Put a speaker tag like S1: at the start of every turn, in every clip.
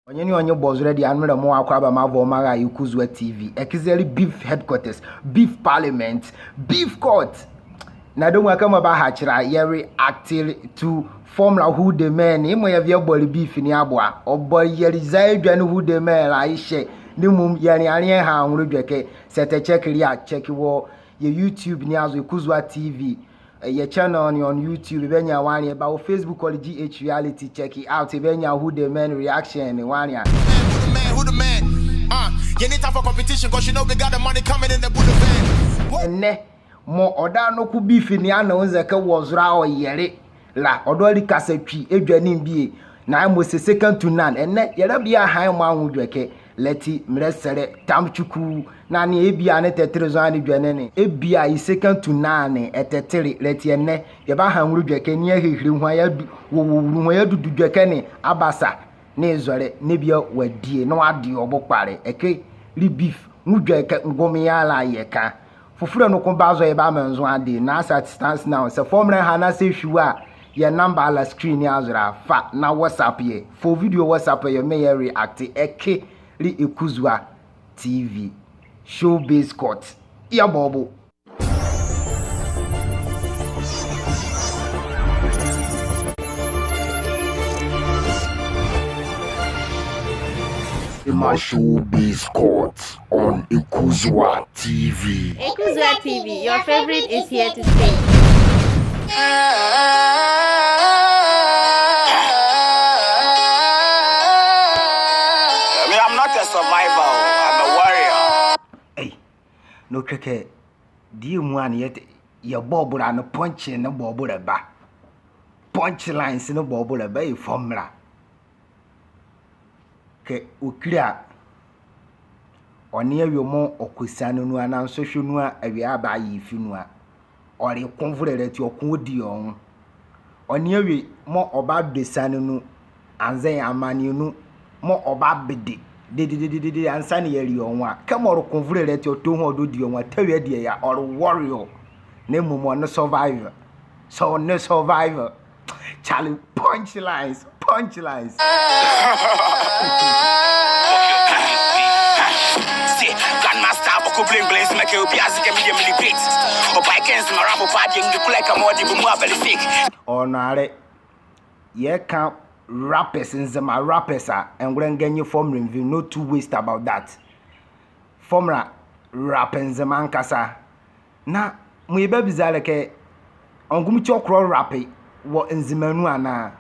S1: Onyeni onye boss ready anmere mo akwaba mavo mara Ikuzwa TV. Ekizeli beef headquarters, beef parliament, beef court. Na don't welcome about hachira yeri acting to formula who the man imo ya via boli beef ni abwa. Obo yeri zaidwan who the man la ishe. Ni mum yani anye ha nwudweke sete check ria check wo ye YouTube ni azo Ikuzwa TV. Your channel on YouTube, benya one about Facebook or GH reality, check it out. Benya who the man reaction one ya.
S2: Who the man? You need time for competition because you know we got the money coming in the Buddha van.
S1: Ne mo oda no ku beef ni ana onzeke wozra o yere la odori kasetwi edwanim bie na mo se second to none enne yere bia han mo anwudweke leti mresere tamchuku na ne ebia ne tetere zo ane dwane ne ebia I second to none etetere leti enne ye ba han wudweke ni ehehire ho ya wowuru ho ya dududweke ne abasa ne zore ne bia wadie no ade obokpare eke li beef wudweke ngomi ya la yeka fufura no kombazo ye ba manzo ade na at stance now se formula hana se hwua your number ala screen ya azura fa na WhatsApp ye for video WhatsApp ye me react eke li Ikuzwa TV showbiz court ya bobo
S3: My showbiz court on Ikuzwa TV.
S4: Ikuzwa TV, your favorite is here to stay.
S2: I'm not a survivor, I'm a warrior.
S1: Hey, no keke di mu an ye bobura no punch no bobura ba. Punch lines no bobura ba e formula. Ke ukria oni ayomo okusanu nu anan sohwe nu awia ba yi finu a ori konfurere ti okun odi on oni awi mo oba besanu nu anzen amani nu mo oba bede de ansani yeri on wa kemoro konfurere ti oto ho ododi on wa tawe de ya or warrior na mumo no survivor so no survivor Charlie punchlines
S2: Grandmaster Boko Bling Blaze make you be as you can be great. Or by Kens Marapo party in the Kuleka Modi Bumwa fake.
S1: Onare ye can rappers in the rappers are and when get you formula review no two waste about that. Formula rapping the man kasa. Na mu be bizarre ke ongum chokro rapi wo nzimanu ana.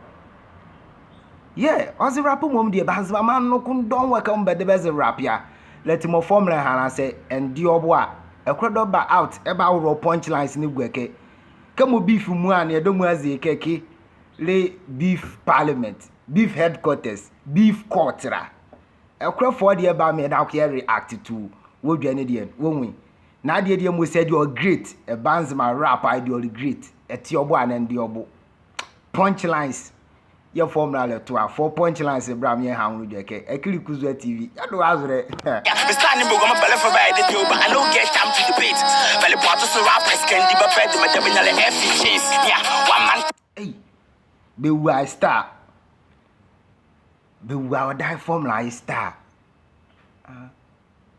S1: Yeah, ozi rapu mom de bazba man no kun don work on be the best rap ya. Let him formula hana say and diobo a ekrodo ba out eba wo punchlines ni gweke. Kamo beef mu an ye do mu azie keke le beef parliament, beef headquarters, beef court ra. Ekro for de ba me da ko react to wo dwane de wonwi. Na de mo said you great e banzma rap ideal great. Etiobo an diobo. Punchlines your formula to our 4 punchlines Abraham ye ha nwudweke ekiri Ikuzwa TV ya do azure
S2: We standing bugoma belle for by the job I no get time to debate. Belle part so rappers can di ba ped me dem na le efficiency. Yeah, one man
S1: hey be we star be we our die formula star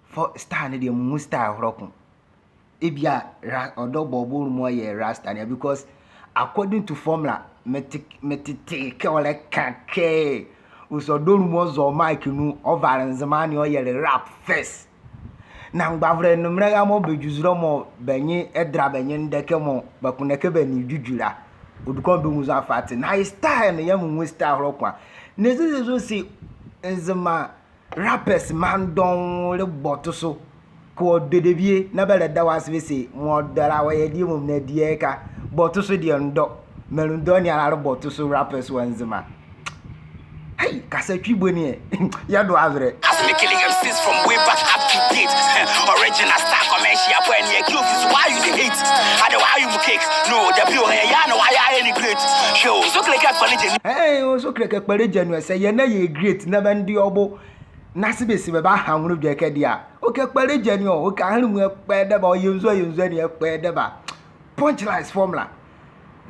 S1: for star ne de mu star horokun ebia odo bobo mu ye rasta ne because according to formula metite ke ole kake usodolu mozo mic nu over nzamani o yere rap first na ngbavre no mrega mo bejuzuro mo benye edra benye ndeke mo bakuneke bani jujura odukon be muzo afate na style ne yamu style horokwa nezezo si nzama rappers man don le botoso ko dedebie na bele da wasbe se mo dara wa yedi mum na dieka botoso de ndo Melundoni ala roboto so rappers wanzima. Hey, kasetwi boni ya do azre.
S2: as me killing MCs from way back up to date. Original star commercial when you close is why you the hate. How do you cake? No, the pure ya no why you any great. Show so click up for legend.
S1: Hey, so click up for legend say ye na ye great na ban di obo. Nasibesi be ba hanwuru dweke dia. Okay, for legend o ka hanmu e de ba yunzo ni e de ba. Punchlines formula.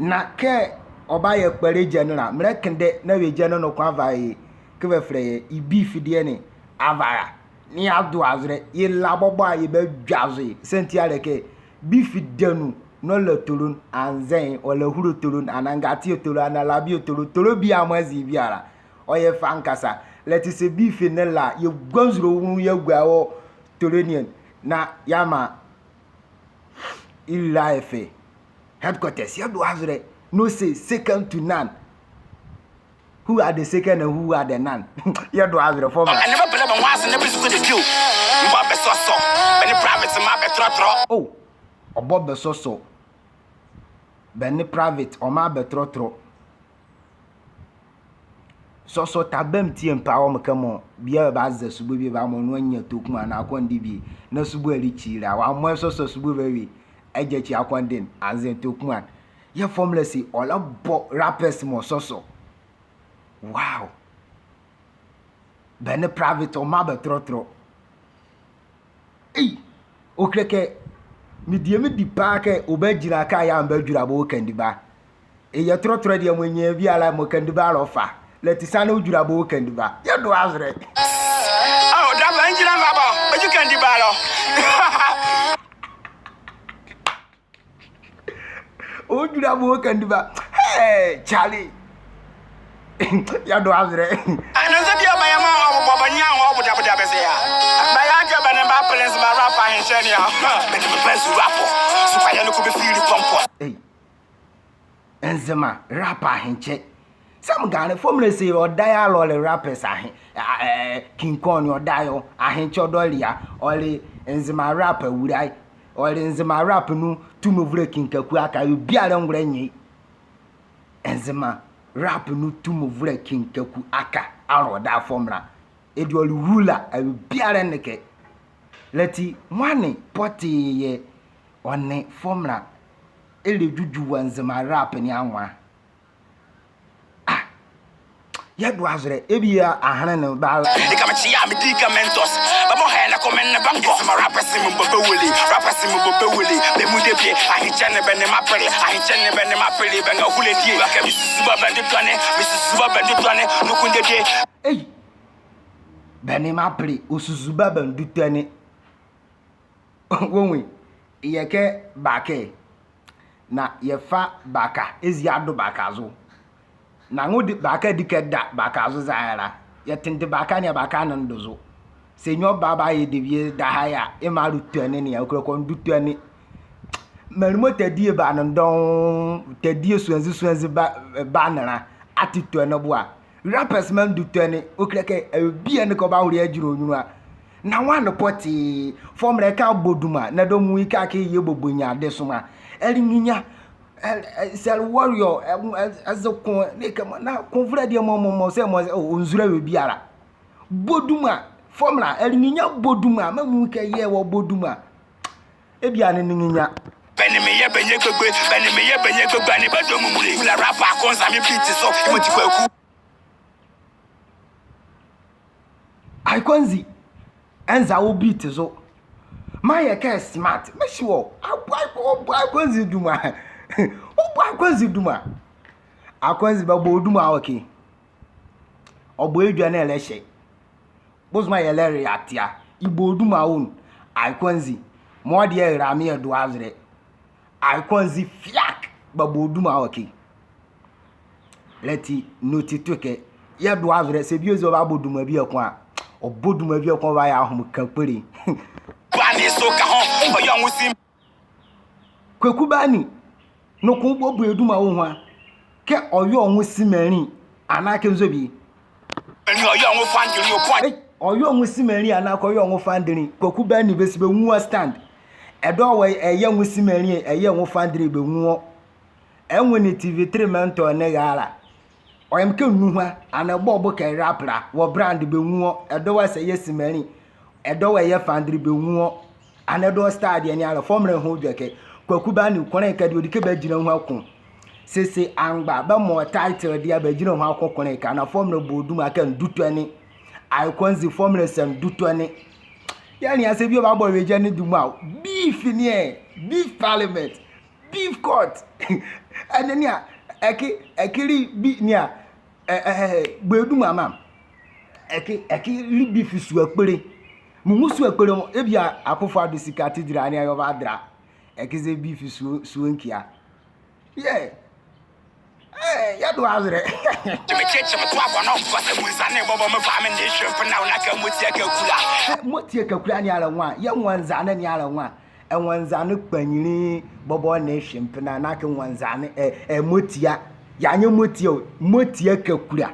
S1: Na ke oba ye kpere general mrekende na we general no kwa vai ke be frɛ ye beef de ne avara ni ado azre ye labobo a ye be dwazo senti aleke beef denu no le tolun anzen o le huru tolun anangati tolun analabi tolun tolo bi amazi biara oye fankasa let it se beef ne la ye gwanzuro wu ye gwawo tolonien na yama ilife headquarters ye do azre no say second to none. Who are the second and who are the none? You do have the former.
S2: I never believe in once and never could do. Bob so. Any private to my betrotro.
S1: Oh, or Bob so. Benny private or my betrotro. So tabem tea and power come on. Be a baz the sububi bamon when you took man aquan DB. No sububi chila. I'm more so sububi. Ejechi aquandin as they took man. Your formlessy all up rappers more so. Wow. Benny private or ma betrotro. Hey, okreke mi die mi di paake obejira ka ya mbadura bo kandiba. E ye trotro de mwenye bi ala mo kandiba lofa. Letisa na ojura bo kandiba. Ye do azre.
S2: Oh, that engineer baba, but you can dibalo.
S1: Ojura bo kandiba. Hey, Charlie. Ya do azre.
S2: Ano se dia my mama baba nya wo buda bese ya. Ba ya ga ba na ba plans ba rapper hin sheni ya. Be me plans rapper. So pa ya no ko be feel pompo.
S1: Hey. Enzema rapper hinche. Some Ghana formula say or dial le rappers King Kong or dial ahincho dolia or enzema rapper would I or enzema rapper no to move King Kakuaka you be a long renny. Enzema rap no to move King Kaku aka out that formula. It will ruler I will be a reneke. Letty money potty ye on the formula. Ele juju wanze ma rap ni anwa. Ah. Ya do azre ebia ahana ne ba.
S2: E ka machi ya medicamentos. Ba mo he na komen na bango. Ma rapper sim bobewuli. Be mu de bie. Ahi chane be ne ma pele. Be nga hule die. Ba ka Mrs. Bande twane. No kunde die.
S1: Hey. Be ne ma pele osuzuba bandu twane. Wonwe. Yeke bake. Na yefa baka ezi ado baka zo na ngodi baka dikeda baka zo zaara yetinde baka ne baka nan dozo senyo baba ye devie da haya e maru tuane ne yakroko ndu tuane merimo tedie ba nan don tedie suanzi ba nara atito na bo a rappers man du tuane okreke bia ne ko ba hori ajiro nyunu a na wan poti form reka boduma na do mu ika ke ye bobonya de soma Elinya sel warrior as a con na confra de momo se mo onzura we biara boduma formula elinya boduma mamu ke ye wo boduma e bia ne ninya
S2: Benny me ye benye gbegbe ani ba do mu mure la rapper konza mi beat so mo ti kwaku
S1: ai kwanzi enza wo beat so my ke smart me sure akwanzi duma akwanzi duma akwanzi ba boduma okay obo edwa na elehye bozuma yele reactia iboduma won akwanzi mo de erame edo azre akwanzi fiak ba boduma okay leti noti toke ye do azre se bi ozo ba boduma bi ekwa oboduma bi ekwa ba ya ahum kapere
S2: Bani so ka ho oyo nwusim
S1: Kweku bani no ko bobu eduma wo ho a ke oyo nwusimarin anake nzobi
S2: eni oyo nwu fandiri okwa
S1: oyo nwusimarin anake oyo nwu fandiri kweku bani besibe nwu stand edo we eye nwusimarin eye nwu fandiri be nwu enwe ni TV3 mentor ne gara oyem ke nnu ha anagbo ke rapra wo brand be nwu edo we se yesimarin edo we ye fandiri be nwu anedo stade ni ala formula ho dweke Kwaku bani kone ka di odike ba gina ho akon sese angba ba mo title dia ba gina ho akon kone ka na formula bodum aka ndutwani iconzi formula sem dutwani yani ase bi ba bo weje ni duma beef ni beef parliament beef court anani a ekiri bi ni a bodum amam eki libi fisu akpere musu akpere mo ebia akofo ado sika tidira ani ayo badra ekize bi fisu suonkia yeah ya do azre
S2: me cheche me to akwa no kwase munzane bobo me fa me ne shrimp na una ka motie ka kula
S1: motie ka kula ni ala nwa ya nwanzane ni ala nwa enwanzane kpanyiri bobo na shrimp na ka nwanzane motia ya nye motie ka kula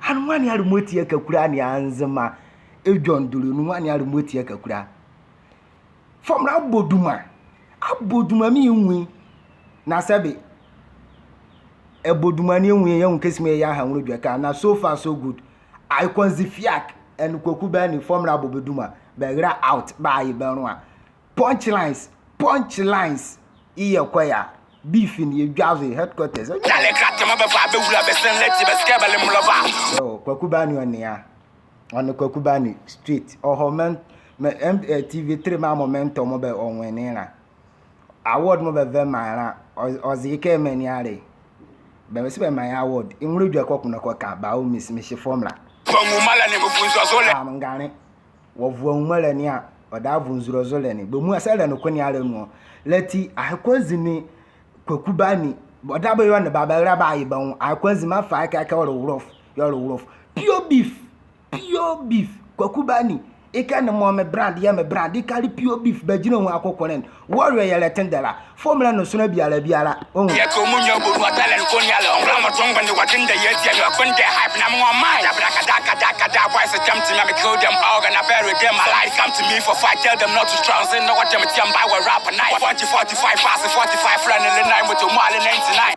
S1: anu nwani ya motie ka kula ni anzema ejonduru nu nwani ya motie ka kula from na aboduma mi nwi na sabe ebodumani enwe ya nkesime ya ha nwuru dweka na so far so good I konzifiak en koku ba ni formula aboduma begra out by benwa punchlines iye kwaya beef in ye dwaze headquarters
S2: dale krat ma be fa be wula be sen leti be skebele mlova
S1: oh koku ba ni onia on koku ba ni street ohomen TV3 ma momentum mo be onwene na award mo be ve mara ozike meniare be se be my award inwuru dwa kokuna koka ba o miss formula
S2: fongu mala ne mfunzo zole
S1: ngane wo vuanmala ni a oda vunzuro zole ni be mu asale no kwani ara nu leti akwazini kwakubani oda be yo ne baba ra ba yi ba hu akwazima fa ka ka worof pure beef kwakubani ika ne mo me brand ya me brand ikari pure beef be jina hu akokoren warrior ya letendela formula no suna biara ohun
S2: ya ko munyo bodu atalen ko ni ala onra mo tonga ni watinda yeti ya konde hype na mo mai da boys come to me me kill them all and I bury them alive come to me for fight tell them not to transit no what them tiam by we rap night 45 pass 45 friend in the night with to mile 99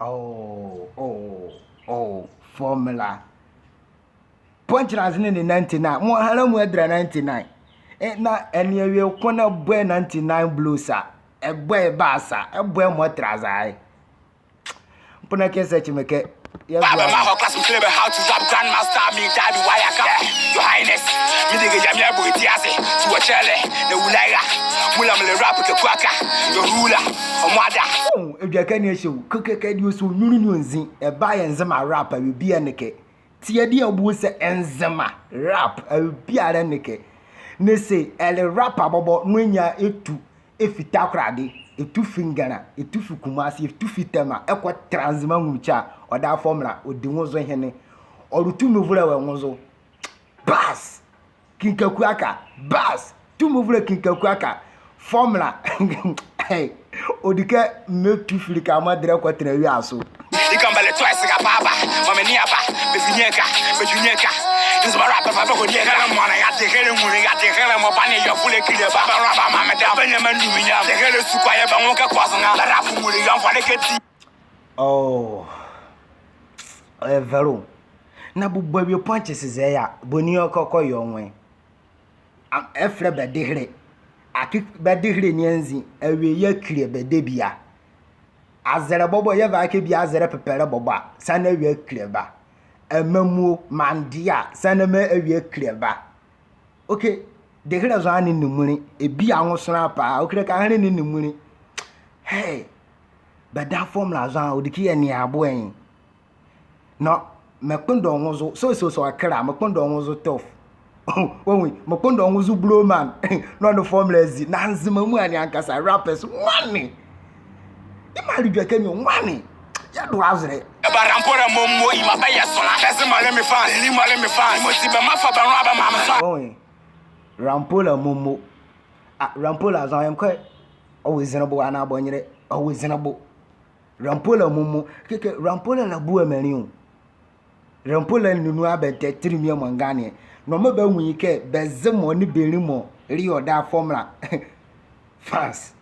S1: oh formula punchline in the 99 mo hala mu edra 99 na eniwe kona boy 99 bluesa boy basa boy mo trazai mpona kesa chimeke ya
S2: baba ma ho class club how to rap grandmaster me daddy why I come your highness me de ga jamia bo itiase to a chele na wulaya mula mle rap ke kwaka your ruler omwada
S1: edwaka ni ehwu kokeka di oso nyuru nyonzi ba yenzema rap we bia neke tiedi abu se enzema rap bia ara neke ne se ele rap abobo nwenya etu efita krade etu fingana etu fukumasi etu fitema ekwa transma nwucha oda formula odinwozo hene orutu muvura we nwozo bas kinkakuaka bas tu muvura kinkakuaka formula hey odike metu filika madre kwa trewi aso
S2: ikambale twice ga baba mama ni aba befinyeka nzo rap baba ko nyeka na mwana ya tekele ngure ya tekele mo bane yo fule kile baba rap mama da banya mandu minya tekele sukwa ya ba nwoke kwazanga la rap ngure ya mfane keti
S1: oh vero na bubba bi punches ze ya boni okoko yo nwe efre be dehre akik be dehre nyenzi awe ya kire be debia azere bobo ye va ke bia azere pepere bobo sana awe kire ba emamu mandia sana me awe kire ba okay dehre zo ani numuri ebi anwosona pa okire ka hare ni numuri hey but that formula zo odiki ye ni abo en no mekpondo onwozo so akra mekpondo onwozo tough onwe mekpondo onwozo blow man no the formula zi na nzima mu ani ankasa rappers money imali dwa kemi money ya do azre
S2: barampora mommo imaba ya sona pese male me fan mo ti be mafa ba ro aba mama so
S1: onwe rampola mommo rampola zan yam kwa always reasonable ana abonyere always reasonable rampola mommo keke rampola la bu amaniu rampola nunu abete trimia mangane no maba nwike bezemo ni berimo ri oda formula fans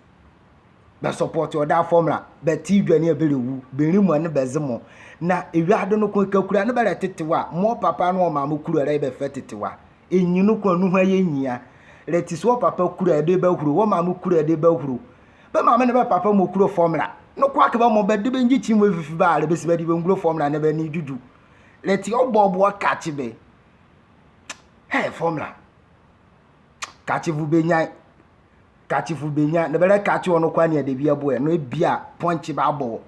S1: the support oda formula be tidwane abelewu berimo ne bezemo na ewiado no kokakura ne bele tetewa mo papa no ma mo kuru ara be fetetewa enyinu ko nu hwa yenyia letiso papa kuru ade ba huru wo ma mo kuru ade ba huru be ma me ne be papa mo kuru formula no kwa ke ba mo be de be ngi chimwe fifi ba ale be se be di be nguro formula ne be ni dudu leti obobo catch be hey formula catch fu benya ne bele catch ono kwa ne de bia boy no bia punch ba bo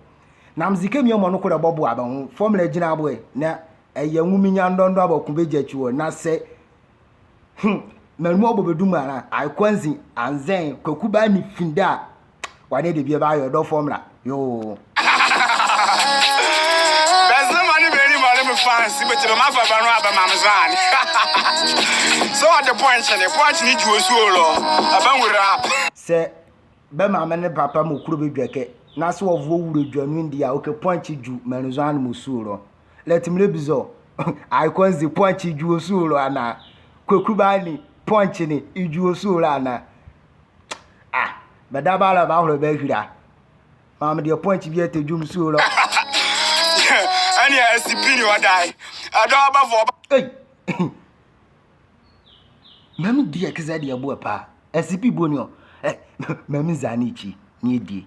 S1: na mzike mi mo no ko bobo aba hu formula gina boy na eye nwuminya ndondo abakubeje chiwo na se Melmo Bobedumana, I Kwanzi, and then Kokuba ni Finda. Why did you be about your door formula? Yo.
S2: There's no money very much fancy, but the mafia rubber mamazan. So at the point need you solo. About with rap.
S1: Say, Bema mane papa Mukrubi Jacke, Naso of Wood, John India, okay, point you, Manuzan Musuro. Let him live so. I Kwanzi point you, Sulo, and Kokubani. Punching it, you so lana. Ah, but that ball about her baby. Mamma, the point you get to Jum Sula.
S2: And yes, the penny or die. I don't have
S1: Hey, Mammy, dear Casadia Bopa, SCP Bonio, Mammy Zanichi, near D.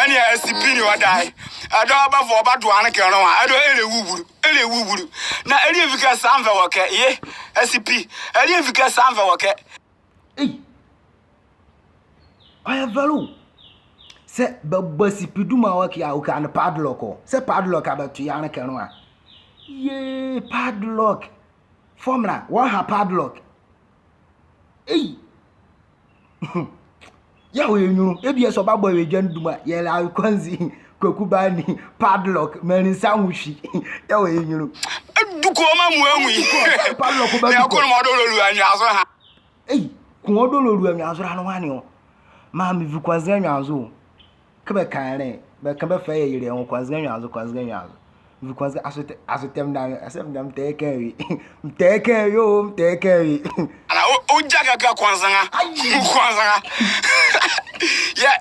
S1: And yes, the penny or die. I don't have about one can. I don't any woo. Now, any of you can sound the worker, yeah, SCP, any of you can sound the worker. Hey, I have value. Say, but Bossy Piduma work ya can padlock. Say padlock about to Yana Canoa. Yea, padlock. Formula, what her padlock? Hey. Yeah, we knew. If you're so bad boy, gentleman, yeah, I can see. Kokubani padlock meni sangushi yawe yinyuru duko ma muamu padlock ba duko ko mo do lolu anyazo ha ko do lolu anyazo ha no wani o ma mi vi kwanze anyazo ke be kan re be kan be fa yire en kwanze anyazo vi kwanze asotem na asem dam teke yo ana o jaga ka kwanze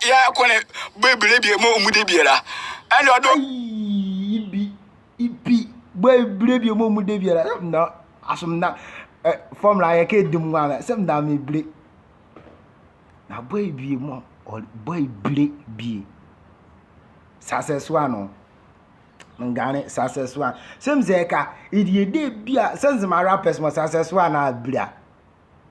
S1: ya kone bebrebi mo mude biera and odo ibi bebrebi mo mude biera na asum na formula ya ke dum wa sem da me bre na boy bi mo or boy bre bi success one ngane success one sem zeka idie de bia sense ma rappers mo success one na bra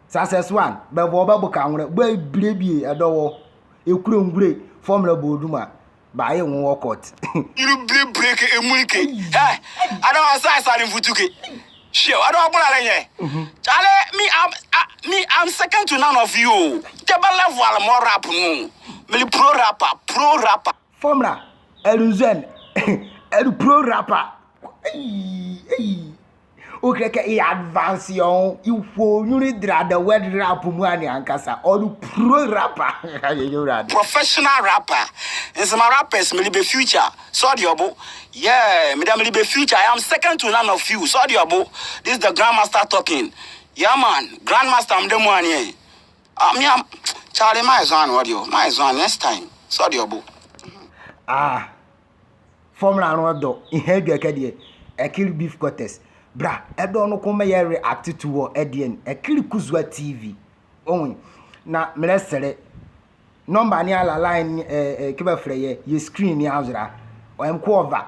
S1: success one be bo ba buka nwre boy bre bi edowo ekure ngure formula boduma ba ye won workout you break emulike eh I don't say in futuke sure I don't bula renye chale I'm second to none of you table level more rap no me pro rapper formula eluzen el pro rapper okay e advance yon you for you need the word rap mu ani ankasa or pro rapper professional rapper in some rappers me be future so the obo yeah me dem be future I am second to none of you so the obo this is the grandmaster talking yeah man grandmaster am dem one here me am Charlie my son audio my son next time so the obo formula no do in head you kede e kill beef quarters bra edo no kuma ye react to wo edien e Kuzwa TV onwe na mresere number ni ala line kiba freye ye screen ni azura o ko over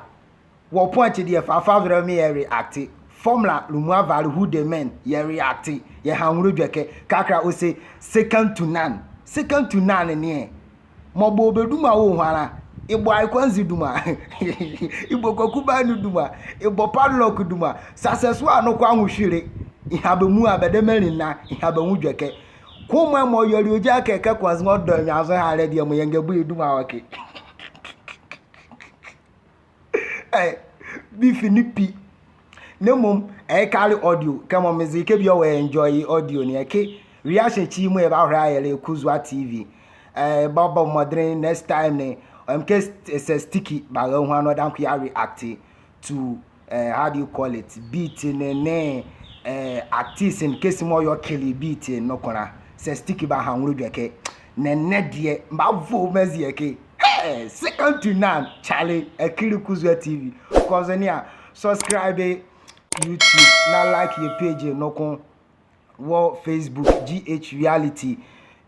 S1: wo point de fa fa me ye react formula lumwa value who the men ye react ye hanwuru dweke kakra o say second to none ni mobo beduma wo hwara Ibo Aikwanzi duma, Ibo Kokubani duma, Ibo padlock duma, successful no kwa ngushire, ihabe mu abedemeli na ihabe mujeke. Kuma mo yori oja keke kwanzi ngodo nyazo ha ready mo yenge bu duma wake. Bifinipi. Nemum carry audio, come on music if you enjoy audio ni eke. Reaction chi mu e ba hra yele Kuzwa TV. Baba modern next time ne case it's a sticky but one another react to how do you call it beat ne artist in case more your killy beat no corner say sticky ba hanwuru dweke ne de ba vo mezi eke second to none Charlie Kuzwa TV cause nia subscribe YouTube na like your page no kon wo Facebook GH Reality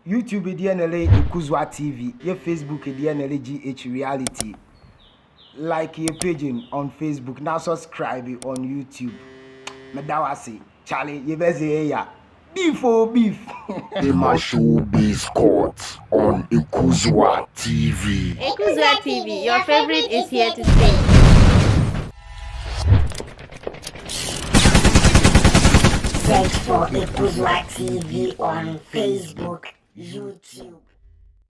S1: YouTube DNL Kuzwa TV, your Facebook DNL GH Reality. Like your page on Facebook, now subscribe on YouTube. Medawasi, Charlie, you better ya. Beef or beef.
S3: Emma Showbiz Court on Kuzwa TV.
S4: Kuzwa TV, your favorite is here to stay.
S5: Search for Ipuzwa TV on Facebook, YouTube.